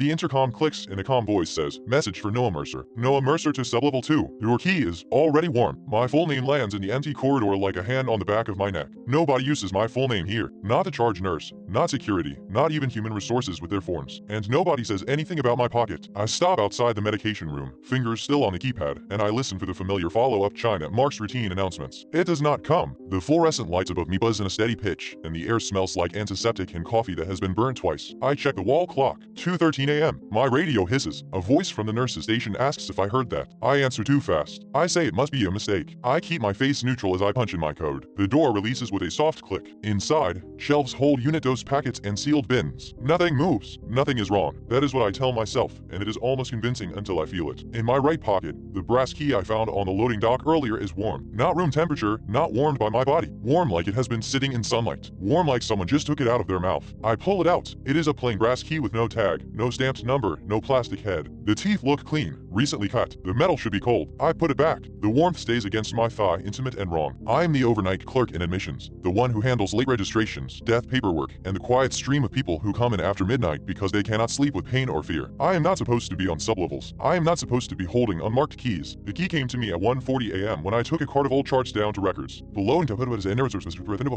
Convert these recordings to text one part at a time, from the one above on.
The intercom clicks and a calm voice says, "Message for Noah Mercer. Noah Mercer to sublevel 2. Your key is already warm." My full name lands in the empty corridor like a hand on the back of my neck. Nobody uses my full name here. Not the charge nurse, not security, not even human resources with their forms. And nobody says anything about my pocket. I stop outside the medication room, fingers still on the keypad, and I listen for the familiar follow-up chime that marks routine announcements. It does not come. The fluorescent lights above me buzz in a steady pitch, and the air smells like antiseptic and coffee that has been burnt twice. I check the wall clock. 2:13 a.m. My radio hisses. A voice from the nurse's station asks if I heard that. I answer too fast. I say it must be a mistake. I keep my face neutral as I punch in my code. The door releases with a soft click. Inside, shelves hold unit dose packets and sealed bins. Nothing moves. Nothing is wrong. That is what I tell myself, and it is almost convincing until I feel it. In my right pocket, the brass key I found on the loading dock earlier is warm. Not room temperature, not warmed by my body. Warm like it has been sitting in sunlight. Warm like someone just took it out of their mouth. I pull it out. It is a plain brass key with no tag, no stamped number, no plastic head. The teeth look clean, recently cut. The metal should be cold. I put it back. The warmth stays against my thigh, intimate and wrong. I am the overnight clerk in admissions, the one who handles late registrations, death paperwork, and the quiet stream of people who come in after midnight because they cannot sleep with pain or fear. I am not supposed to be on sublevels. I am not supposed to be holding unmarked keys. The key came to me at 1:40 a.m. when I took a cart of old charts down to records. Below and was a narrative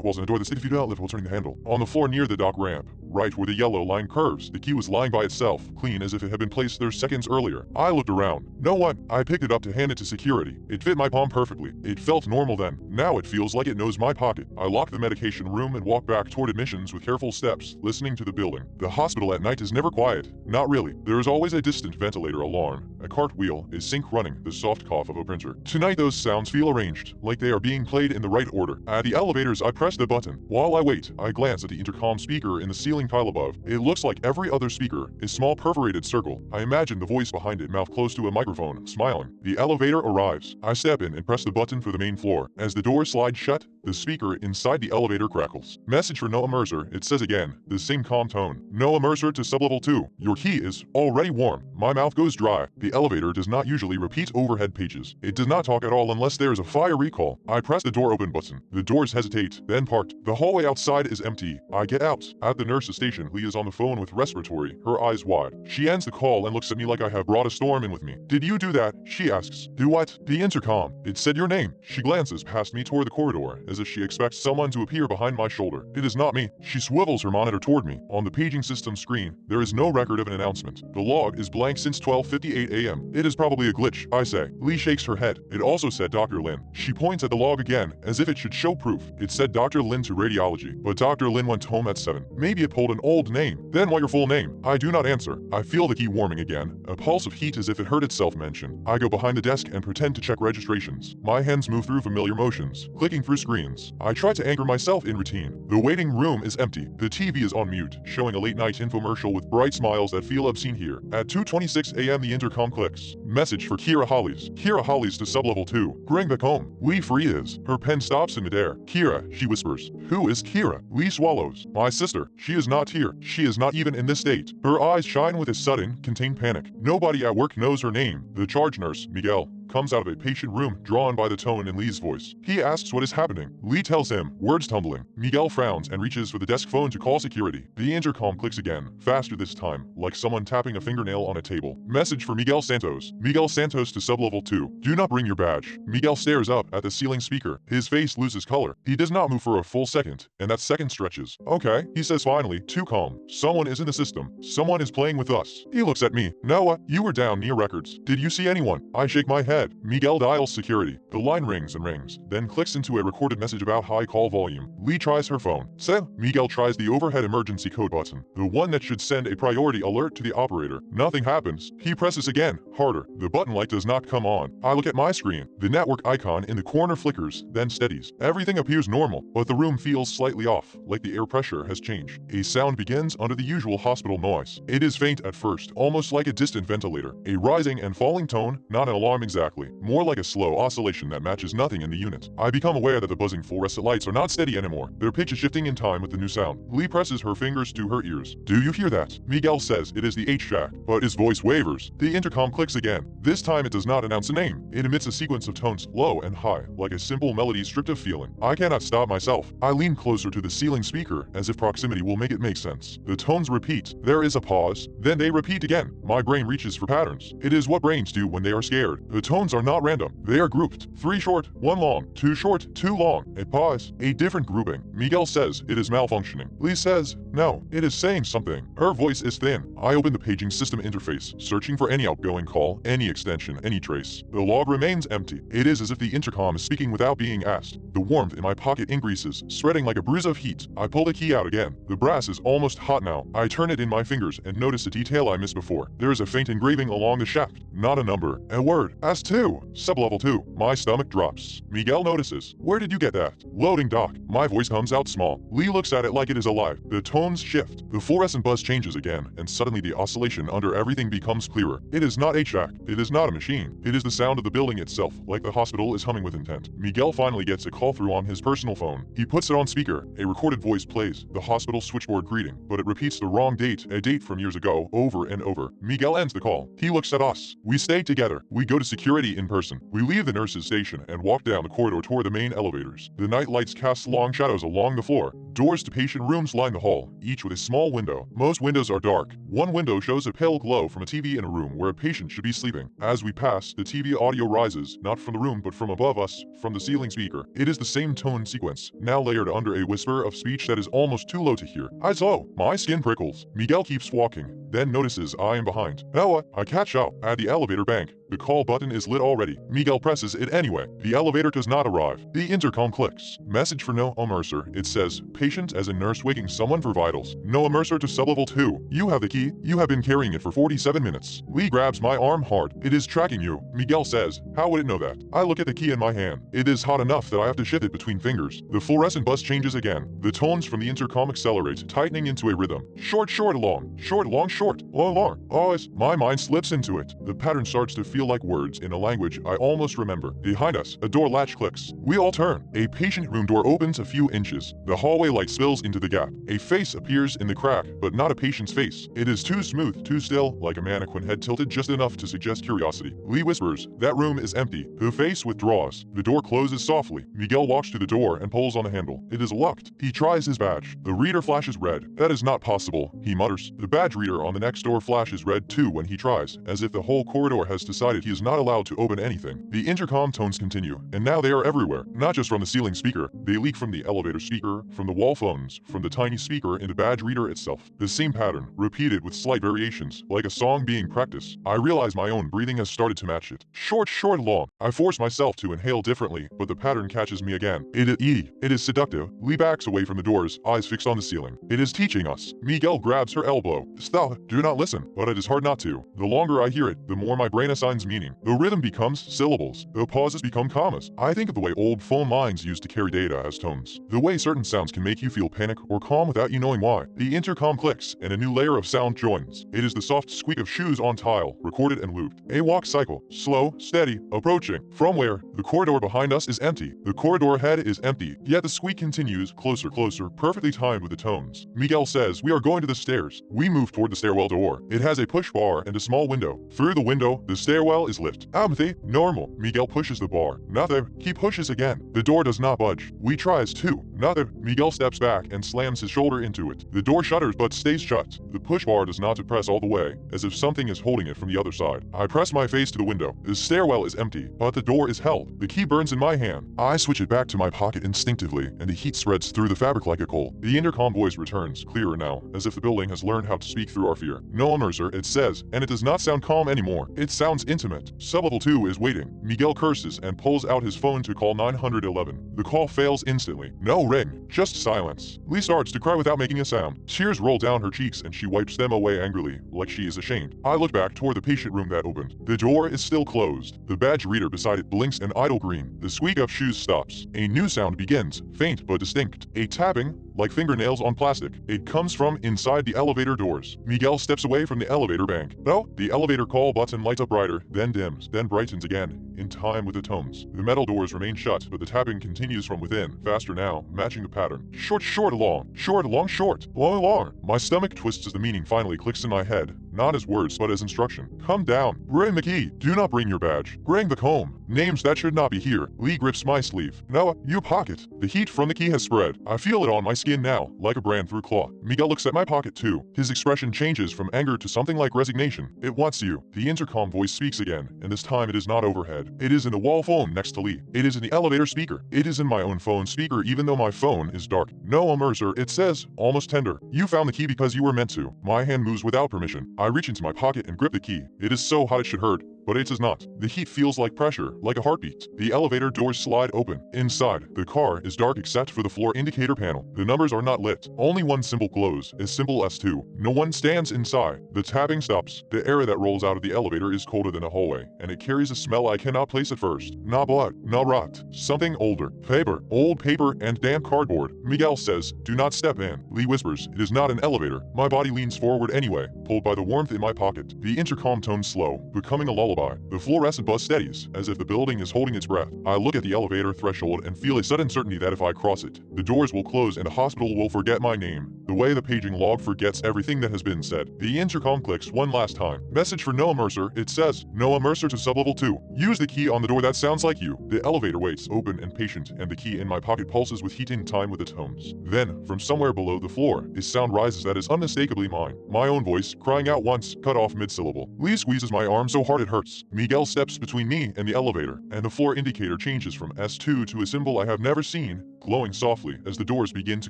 walls and a door the city if you do not live while turning the handle. On the floor near the dock ramp, right where the yellow line curves, the key was lying by itself, clean as if it had been placed there seconds earlier. I looked around. No one. I picked it up to hand it to security. It fit my palm perfectly. It felt normal then. Now it feels like it knows my pocket. I lock the medication room and walk back toward admissions with careful steps, listening to the building. The hospital at night is never quiet. Not really. There is always a distant ventilator alarm, a cartwheel, a sink running, the soft cough of a printer. Tonight those sounds feel arranged, like they are being played in the right order. At the elevators I press the button. While I wait, I glance at the intercom speaker in the ceiling tile above. It looks like every other speaker, a small perforated circle. I imagine the voice behind it, mouth close to a microphone, smiling. The elevator arrives. I step in and press the button for the main floor. As the door slides shut, the speaker inside the elevator crackles. Message for Noah Mercer, it says again, the same calm tone. Noah Mercer to sublevel 2. Your key is already warm. My mouth goes dry. The elevator does not usually repeat overhead pages. It does not talk at all unless there is a fire recall. I press the door open button. The doors hesitate, then part. The hallway outside is empty. I get out. At the nurse's station, Lee is on the phone with respiratory, her eyes wide. She ends the call and looks at me like I have brought a storm in with me. Did you do that? She asks. Do what? The intercom. It said your name. She glances past me toward the corridor, as if she expects someone to appear behind my shoulder. It is not me. She swivels her monitor toward me. On the paging system screen, there is no record of an announcement. The log is blank since 12:58 a.m. It is probably a glitch, I say. Lee shakes her head. It also said Dr. Lin. She points at the log again, as if it should show proof. It said Dr. Lin to radiology, but Dr. Lin went home at 7. Maybe it pulled an old name. Then what your full name? I do not answer. I feel the key warming again, a pulse of heat as if it heard itself mention. I go behind the desk and pretend to check registrations. My hands move through familiar motions, clicking through screens. I try to anchor myself in routine. The waiting room is empty. The TV is on mute, showing a late-night infomercial with bright smiles that feel obscene here. At 2:26 a.m. the intercom clicks. Message for Kira Hollies. Kira Hollies to sublevel 2. Bring back home. Lee free is. Her pen stops in midair. Kira, she whispers. Who is Kira? Lee swallows. My sister. She is not here. She is not even in this state. Her eyes shine with a sudden, contained panic. Nobody at work knows her name. The charge nurse, Miguel, comes out of a patient room, drawn by the tone in Lee's voice. He asks what is happening. Lee tells him, words tumbling. Miguel frowns and reaches for the desk phone to call security. The intercom clicks again, faster this time, like someone tapping a fingernail on a table. Message for Miguel Santos. Miguel Santos to sublevel 2. Do not bring your badge. Miguel stares up at the ceiling speaker. His face loses color. He does not move for a full second, and that second stretches. Okay, he says finally, too calm. Someone is in the system. Someone is playing with us. He looks at me. Noah, you were down near records. Did you see anyone? I shake my head. Miguel dials security. The line rings and rings, then clicks into a recorded message about high call volume. Lee tries her phone. Miguel tries the overhead emergency code button, the one that should send a priority alert to the operator. Nothing happens. He presses again, harder. The button light does not come on. I look at my screen. The network icon in the corner flickers, then steadies. Everything appears normal, but the room feels slightly off, like the air pressure has changed. A sound begins under the usual hospital noise. It is faint at first, almost like a distant ventilator. A rising and falling tone, not an alarm exactly. exactly, more like a slow oscillation that matches nothing in the unit. I become aware that the buzzing fluorescent lights are not steady anymore. Their pitch is shifting in time with the new sound. Lee presses her fingers to her ears. Do you hear that? Miguel says it is the H-Jack, but his voice wavers. The intercom clicks again. This time it does not announce a name. It emits a sequence of tones, low and high, like a simple melody stripped of feeling. I cannot stop myself. I lean closer to the ceiling speaker, as if proximity will make it make sense. The tones repeat. There is a pause, then they repeat again. My brain reaches for patterns. It is what brains do when they are scared. The tones are not random. They are grouped. 3 short, 1 long, 2 short, 2 long. A pause. A different grouping. Miguel says it is malfunctioning. Lee says, no, it is saying something. Her voice is thin. I open the paging system interface, searching for any outgoing call, any extension, any trace. The log remains empty. It is as if the intercom is speaking without being asked. The warmth in my pocket increases, spreading like a bruise of heat. I pull the key out again. The brass is almost hot now. I turn it in my fingers and notice a detail I missed before. There is a faint engraving along the shaft. Not a number. A word. S2. Sublevel 2. My stomach drops. Miguel notices. Where did you get that? Loading dock. My voice comes out small. Lee looks at it like it is alive. The tones shift. The fluorescent buzz changes again, and suddenly the oscillation under everything becomes clearer. It is not HVAC. It is not a machine. It is the sound of the building itself, like the hospital is humming with intent. Miguel finally gets a call through on his personal phone. He puts it on speaker. A recorded voice plays, the hospital switchboard greeting, but it repeats the wrong date, a date from years ago, over and over. Miguel ends the call. He looks at us. We stay together. We go to security in person. We leave the nurse's station and walk down the corridor toward the main elevators. The night lights cast long shadows along the floor. Doors to patient rooms line the hall, each with a small window. Most windows are dark. One window shows a pale glow from a TV in a room where a patient should be sleeping. As we pass, the TV audio rises, not from the room but from above us, from the ceiling speaker. It is the same tone sequence, now layered under a whisper of speech that is almost too low to hear. I slow. My skin prickles. Miguel keeps walking, then notices I am behind. Ella, I catch up at the elevator bank. The call button is lit already. Miguel presses it anyway. The elevator does not arrive. The intercom clicks. Message for Noah Mercer. It says, patient as a nurse waking someone for vitals. Noah Mercer to sublevel 2. You have the key. You have been carrying it for 47 minutes. Lee grabs my arm hard. It is tracking you. Miguel says, how would it know that? I look at the key in my hand. It is hot enough that I have to shift it between fingers. The fluorescent buzz changes again. The tones from the intercom accelerate, tightening into a rhythm. Short, short, long. Short, long, short. Long, long. Always. My mind slips into it. The pattern starts to feel like words in a language I almost remember. Behind us, a door latch clicks. We all turn. A patient room door opens a few inches. The hallway light spills into the gap. A face appears in the crack, but not a patient's face. It is too smooth, too still, like a mannequin head tilted just enough to suggest curiosity. Lee whispers, that room is empty. The face withdraws. The door closes softly. Miguel walks to the door and pulls on the handle. It is locked. He tries his badge. The reader flashes red. That is not possible, he mutters. The badge reader on the next door flashes red too when he tries, as if the whole corridor has decided he is not allowed to open anything. The intercom tones continue, and now they are everywhere, not just from the ceiling speaker. They leak from the elevator speaker, from the wall phones, from the tiny speaker in the badge reader itself. The same pattern, repeated with slight variations, like a song being practiced. I realize my own breathing has started to match it. Short, short, long. I force myself to inhale differently, but the pattern catches me again. It is seductive. Lee backs away from the doors, eyes fixed on the ceiling. It is teaching us. Miguel grabs her elbow. Stop. Do not listen. But it is hard not to. The longer I hear it, the more my brain assigns meaning. The rhythm becomes syllables. The pauses become commas. I think of the way old phone lines used to carry data as tones. The way certain sounds can make you feel panic or calm without you knowing why. The intercom clicks, and a new layer of sound joins. It is the soft squeak of shoes on tile, recorded and looped. A walk cycle. Slow, steady, approaching. From where? The corridor behind us is empty. The corridor ahead is empty, yet the squeak continues, closer, closer, perfectly timed with the tones. Miguel says, we are going to the stairs. We move toward the stairwell door. It has a push bar and a small window. Through the window, the stairwell is lit. Empathy, normal. Miguel pushes the bar. Nothing. He pushes again. The door does not budge. We tries too. Nothing. Miguel steps back and slams his shoulder into it. The door shudders but stays shut. The push bar does not depress all the way, as if something is holding it from the other side. I press my face to the window. The stairwell is empty, but the door is held. The key burns in my hand. I switch it back to my pocket instinctively, and the heat spreads through the fabric like a coal. The intercom voice returns, clearer now, as if the building has learned how to speak through our fear. Noah Mercer, it says, and it does not sound calm anymore. It sounds intimate. Sublevel 2 is waiting. Miguel curses and pulls out his phone to call 911. The call fails instantly. No ring, just silence. Lee starts to cry without making a sound. Tears roll down her cheeks and she wipes them away angrily, like she is ashamed. I look back toward the patient room that opened. The door is still closed. The badge reader beside it blinks an idle green. The squeak of shoes stops. A new sound begins, faint but distinct. A tapping, like fingernails on plastic. It comes from inside the elevator doors. Miguel steps away from the elevator bank. No, the elevator call button lights up brighter, then dims, then brightens again, in time with the tones. The metal doors remain shut, but the tapping continues from within, faster now, matching the pattern. Short, short, long, short, long, short, long, long. My stomach twists as the meaning finally clicks in my head, not as words, but as instruction. Come down. Ray McGee, do not bring your badge. Grang the comb. Names that should not be here. Lee grips my sleeve. Noah, you pocket. The heat from the key has spread. I feel it on my skin now, like a brand through cloth. Miguel looks at my pocket too. His expression changes from anger to something like resignation. It wants you. The intercom voice speaks again, and this time it is not overhead. It is in the wall phone next to Lee. It is in the elevator speaker. It is in my own phone speaker even though my phone is dark. Noah Mercer, it says, almost tender. You found the key because you were meant to. My hand moves without permission. I reach into my pocket and grip the key. It is so hot it should hurt, but it does not. The heat feels like pressure, like a heartbeat. The elevator doors slide open. Inside, the car is dark except for the floor indicator panel. The numbers are not lit. Only one symbol glows, as simple as 2. No one stands inside. The tapping stops. The air that rolls out of the elevator is colder than a hallway, and it carries a smell I cannot place at first. Not blood, not rot. Something older. Paper. Old paper and damp cardboard. Miguel says, do not step in. Lee whispers, it is not an elevator. My body leans forward anyway, pulled by the warmth in my pocket. The intercom tones slow, becoming a lullaby. The fluorescent buzz steadies, as if the building is holding its breath. I look at the elevator threshold and feel a sudden certainty that if I cross it, the doors will close and the hospital will forget my name, the way the paging log forgets everything that has been said. The intercom clicks one last time. Message for Noah Mercer, it says, Noah Mercer to sublevel 2. Use the key on the door that sounds like you. The elevator waits, open and patient, and the key in my pocket pulses with heat in time with the tones. Then, from somewhere below the floor, a sound rises that is unmistakably mine. My own voice, crying out once, cut off mid-syllable. Lee squeezes my arm so hard it hurts. Miguel steps between me and the elevator, and the floor indicator changes from S2 to a symbol I have never seen, glowing softly as the doors begin to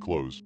close.